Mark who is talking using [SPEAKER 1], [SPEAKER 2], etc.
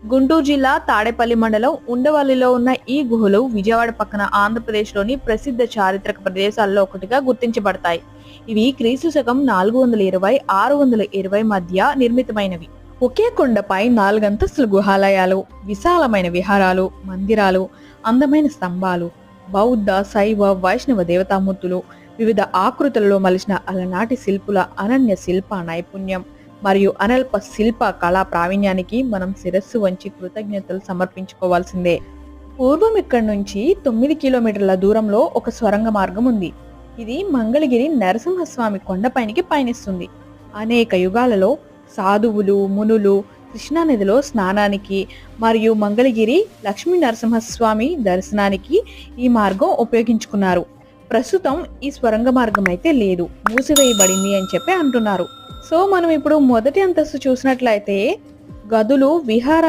[SPEAKER 1] గుంటూరు జిల్లా తాడేపల్లి మండలం ఉండవల్లిలో ఉన్న ఈ గుహలు విజయవాడ పక్కన ఆంధ్రప్రదేశ్లోని ప్రసిద్ధ చారిత్రక ప్రదేశాల్లో ఒకటిగా గుర్తించబడతాయి. ఇవి క్రీస్తు శకం 420-620 మధ్య నిర్మితమైనవి. ఒకే కొండపై 4 అంతస్తుల గుహాలయాలు, విశాలమైన విహారాలు, మందిరాలు, అందమైన స్తంభాలు, బౌద్ధ, శైవ, వైష్ణవ దేవతామూర్తులు, వివిధ ఆకృతులలో మలిచిన అలనాటి శిల్పుల అనన్య శిల్ప నైపుణ్యం మరియు అనల్ప శిల్ప కళా ప్రావీణ్యానికి మనం శిరస్సు వంచి కృతజ్ఞతలు సమర్పించుకోవాల్సిందే. పూర్వం ఇక్కడి నుంచి 9 కిలోమీటర్ల దూరంలో ఒక స్వరంగ మార్గం ఉంది. ఇది మంగళగిరి నరసింహస్వామి కొండపైనికి పయనిస్తుంది. అనేక యుగాలలో సాధువులు, మునులు కృష్ణానదిలో స్నానానికి మరియు మంగళగిరి లక్ష్మీ నరసింహస్వామి దర్శనానికి ఈ మార్గం ఉపయోగించుకున్నారు. ప్రస్తుతం ఈ స్వరంగ మార్గం అయితే లేదు, మూసివేయబడింది అని చెప్పి అంటున్నారు. సో మనం ఇప్పుడు మొదటి అంతస్తు చూసినట్లయితే గదులు, విహారాల